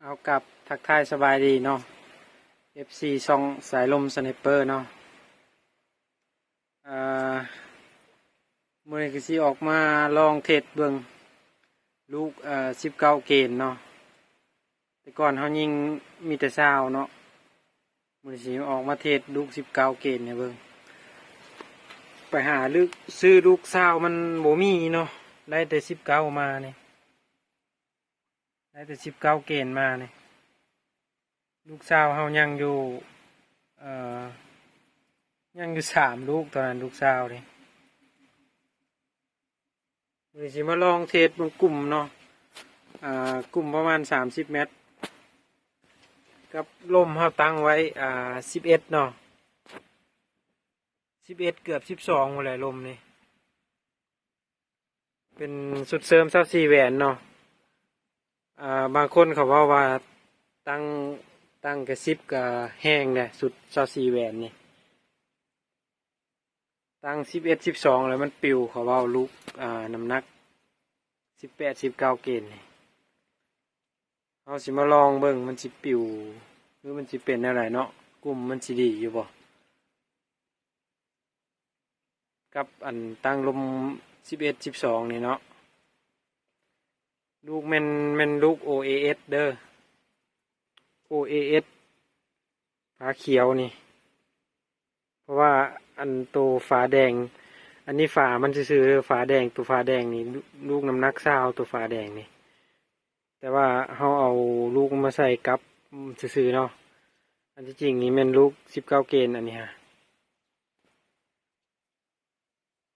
เอากับทักทายสบายดีเนาะ FC ซองสายลมสไนเปอร์เนาะมื้อนี้ก็สิออกมาลองเทสเบิ่งลูก19เกณฑ์เนาะแต่ก่อนเฮายิงมีแต่20เนาะมื้อนี้สิออกมาเทสลูก19เกณฑ์ให้เบิ่งไปหาลึกซื้อลูก20มันบ่มีเนาะได้แต่19มานี่ได้แต่19เกณฑ์มานี่ลูกสาวเฮายังอยู่ยังอยู่3ลูกตอนนั้นลูกสาวนี่มื้อสิมาลองเทสเบิ่งกลุ่มเนาะกลุ่มประมาณ30เมตรกับลมเฮาตั้งไว้11เนาะ11เกือบ12หมดเลยลมนี่เป็นสุดเสริม24แหวนเนาะบางคนเขาว่าตั้งกระซิบกับแห้งเนี่ยสุด24แหวนนี่ตั้ง11 12แล้วมันปิวเขาว่าลูกน้ำหนัก18 19เกณฑ์นี่เอาสิมาลองเบิ่งมันสิปิวหรือมันสิเป็นอะไรเนาะกลุ่มมันสิดีอยู่บ่กับอันตั้งลม11 12นี่เนาะลูกแม่นลูก OAS เด้อ OAS ฝาเขียวนี่เพราะว่าอันตัวฝาแดงอันนี้ฝามันซื่อๆฝาแดงตัวฝาแดงนี่ลูกน้ำหนัก20ตัวฝาแดงนี่แต่ว่าเขาเอาลูกมาใส่กับซื่อๆเนาะอันที่จริงนี่เป็นลูก19เกณฑ์อันนี้ฮะ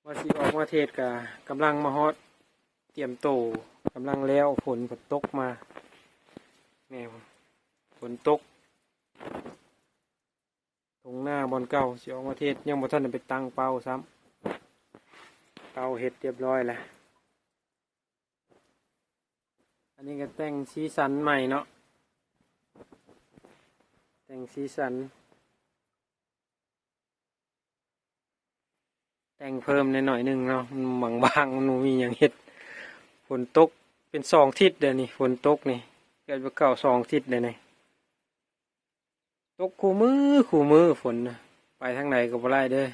ว่าสิออกมาเทศกำลังมาฮอตเตรียมโตกำลังแล้วฝนตกมาแม่ฝนตกตรงหน้าบอลเก่าสิออกมาเทศยังบ่ทันได้ไปตั้งเป้าซ้ำเป้าเฮ็ดเรียบร้อยแล้วอันนี้ก็แต่งสีสันใหม่เนาะแต่งสีสันแต่งเพิ่มหน่อยนึงเนาะมันบางมันมีอย่างเฮ็ดฝนตกเป็น2 ทิศเดี๋ยวนี้ฝนตกนี่เกิดว่าเก่า2 ทิศเลยนี่ตกคู่มือฝนนะไปทางไหนก็บ่ได้เด้อ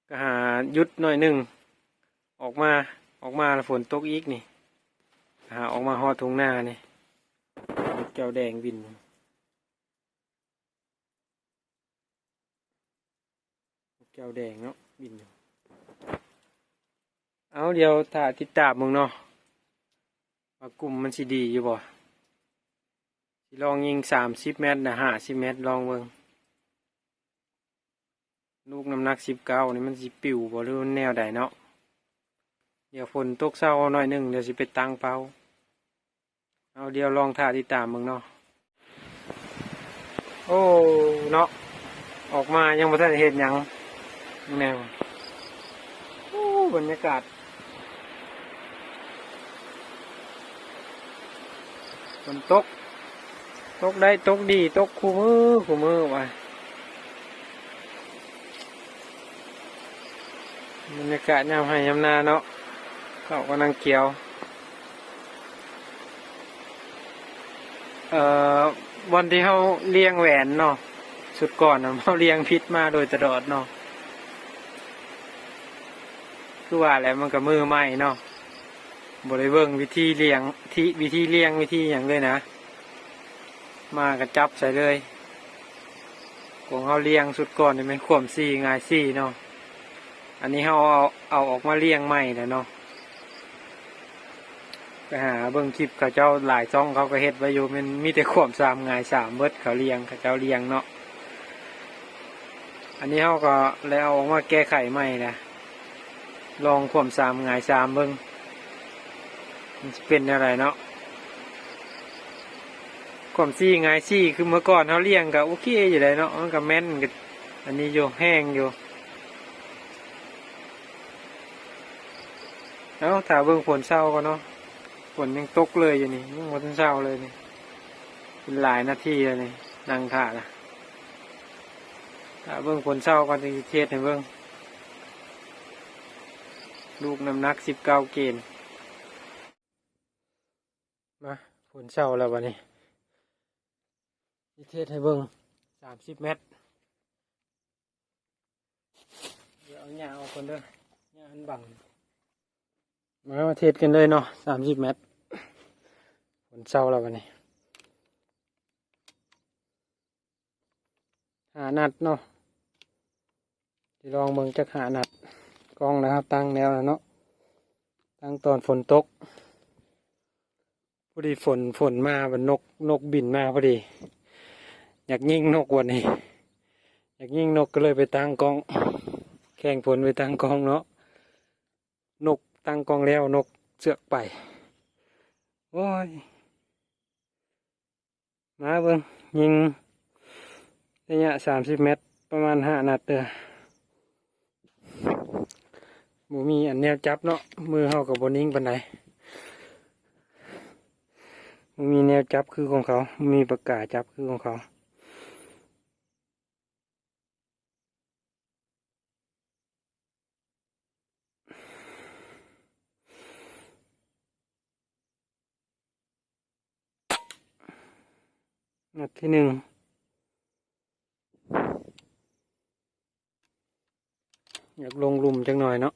ก็หาหยุดหน่อยนึงออกมาแล้วฝนตกอีกนี่หาออกมาฮอดทุ่งนานี่แก้วแดงบินแก้วแดงเนาะบินอยู่เอาเดี๋ยวถ้าติดตามมึงเนาะว่ากลุ่มมันสิดีอยู่บ่สิลองยิง30เมตรนะ50เมตรลองเบิ่งลูกน้ำหนัก19นี่มันสิปิวบ่หรือแนวใดเนาะเดี๋ยวฝนตกเช้าหน่อยนึงเดี๋ยวสิไปตั้งเป้าเอาเดี๋ยวลองท่าติดตามมึงเนาะโอ้เนาะออกมายังบ่ทันเห็นหยังแนวโอ้บรรยากาศฝนตกได้ตกดีตกคู่มือไว้บรรยากาศยามให้ยามนาเนาะเขากำลังเกี่ยววันที่เขาเลี้ยงแหวนเนาะสุดก่อนเขาเลี้ยงพิษมาโดยตลอดเนาะคือว่าแล้วมันก็มือใหม่เนาะบ่ได้เบิ่งวิธีเลี้ยงวิธีอย่างเลยนะมากระจับใส่เลยของเขาเลี้ยงสุดก่อนนี่เป็นข่มซี่ง่ายซี่เนาะอันนี้เขาเอาออกมาเลี้ยงใหม่แล้วเนาะไปหาเบิ่งคลิปเขาเจ้าหลายช่องเขาก็เฮ็ดไว้อยู่มันมีแต่ข่ม3ง่าย3เบิดเขาเลี้ยงเขาเจ้าเลี้ยงเนาะอันนี้เขาก็แล้วเอาออกมาแก้ไขใหม่นะลองข่ม3ง่าย3เบิ่งมันจะเป็นอะไรเนาะข่มซี่ง่ายซี่คือเมื่อก่อนเขาเลี้ยงก็โอเคอยู่เลยเนาะมันก็แม่นก็อันนี้อยู่แห้งอยู่แล้วถ้าเบิ่งฝนเศร้าก็เนาะฝนยังตกเลยอยู่นี่ยังหมดเศร้าเลยนี่เป็นหลายนาทีเลยนี่นั่งถ่าละถ้าเบิ่งฝนเศร้าก็จะเทศให้เบิ่งลูกน้ำหนัก19เกณฑ์มาฝ ฝนเช้าแล้ววันนี้ที่เทศให้เบิ่ง30 เมตรเดี๋ยวเอาหญ้าออกคนเด้อหญ้าอันบังมาเทศกันเลยเนาะ30 เมตรฝนเช้าแล้ววันนี้5 นัดเนาะที่ลองเบิ่งจัก5 นัดกล้องนะครับตั้งแนวแล้วเนาะตั้งตอนฝนตกพอดีฝนมาบันนกบินมาพอดีอยากยิงนกวันนี้อยากยิงนกก็เลยไปตั้งกล้องแข่งฝนไปตั้งกล้องเนาะนกตั้งกล้องแล้วนกเสือกไปโอ้ยมาเบิ่งยิงระยะ30 เมตรประมาณ5 นัดเด้อบ่มีอันแนวจับเนาะมือเฮากับบนนิ่งปานใดบ่มีแนวจับคือของเขามีปากกาจับคือของเขานัดที่1อยากลงหลุมจังหน่อยเนาะ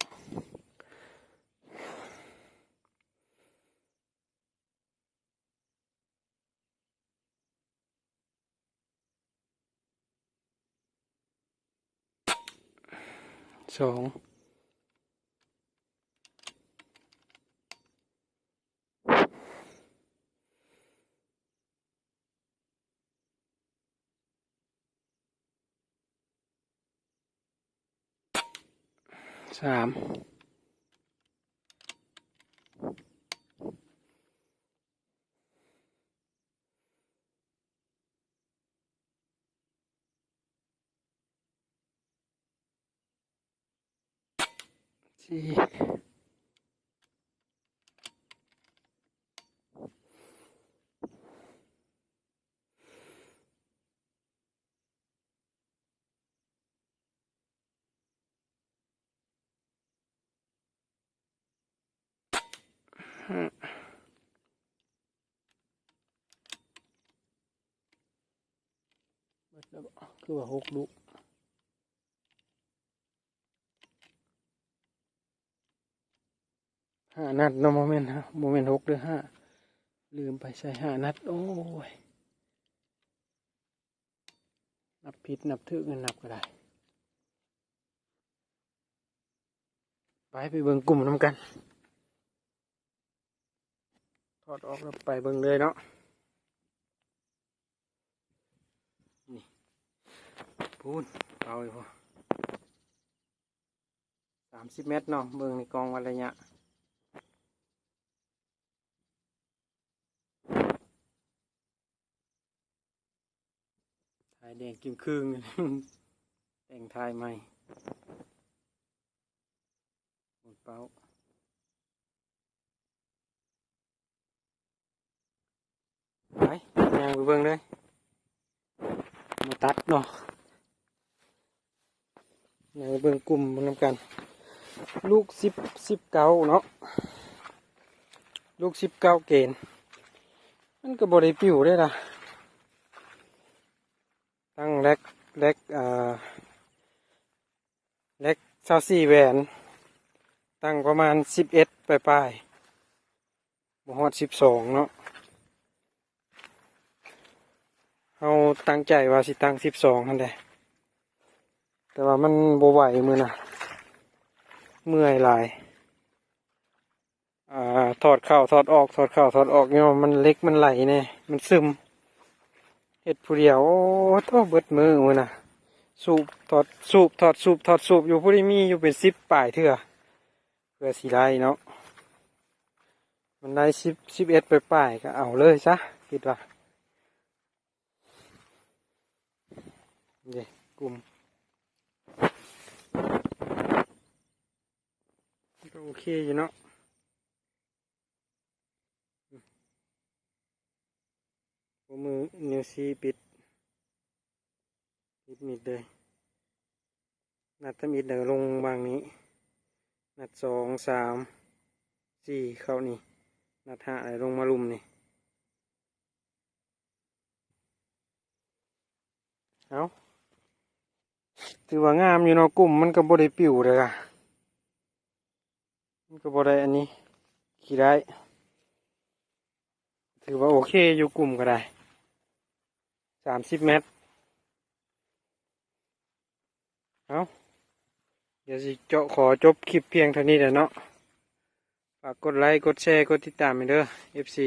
2 3 4 5คือว่า6 ลูก5 นัดเนาะโมเมนต์6หรือ5ลืมไปใส่5 นัดโอ้ยนับผิดนับถึกนับก็ได้ไปเบิ่งกลุ่มน้ำกันถอดออกแล้วไปเบิ่งเลยเนาะนี่พูนเอาอีกพอ30 เมตรเนาะเบิ่งในกองวัดระยะถ่ายแดงกิมครึ่ง แต่งถ่ายใหม่หมดเป้าไปย่างไปเบิ่งเลยมาตัดเนาะย่างไปเบิ่งกลุ่มมันนำกันลูก19เนาะลูก19เกณฑ์มันก็บ่ได้ปิวได้ล่ะตั้งเล็ก24 แหวนตั้งประมาณ11ปลายบ่ฮอด12เนาะเฮาตั้งใจว่าสิตั้ง12นั่นแหละแต่ว่ามันบ่ไหวมื้อน่ะเมื่อยหลายถอดเข้าถอดออกถอดเข้าถอดออกเนี่ยมันเล็กมันไหลเนี่ยมันซึมเฮ็ดผู้เดียวโอ้ท้อเบิดมือมื้อน่ะสูบถอดสูบถอดสูบถอดสูบอยู่ผู้ที่มีอยู่เป็น10 ปลายเทื่อเพื่อสิได้เนาะมันได้11ปลายก็เอาเลยซะคิดว่านี่กลุ่มก็โอเคอยู่เนาะมือนิ้วชี้ปิดมิดเลยนัดทมิดเดี๋ยวลงบางนี้นัด2 3 4เข้านี่นัด5ลงมาลุมนี่ เอาถือว่างามอยู่เนาะกลุ่มมันก็บ่ได้ปิวเลยอะมันก็บ่ได้อันนี้ขี่ได้ถือว่าโอเคอยู่กลุ่มก็ได้30 เมตรเอาเดี๋ยวสิขอจบคลิปเพียงเท่านี้แหละเนาะฝากกดไลค์กดแชร์กดติดตามให้เด้อ FC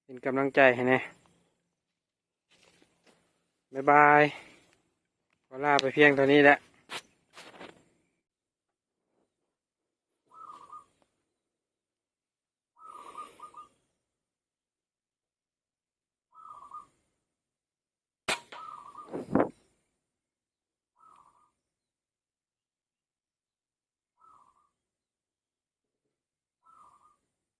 เป็นกำลังใจให้แน่บ๊ายบายขอลาไปเพียงเท่านี้แหละ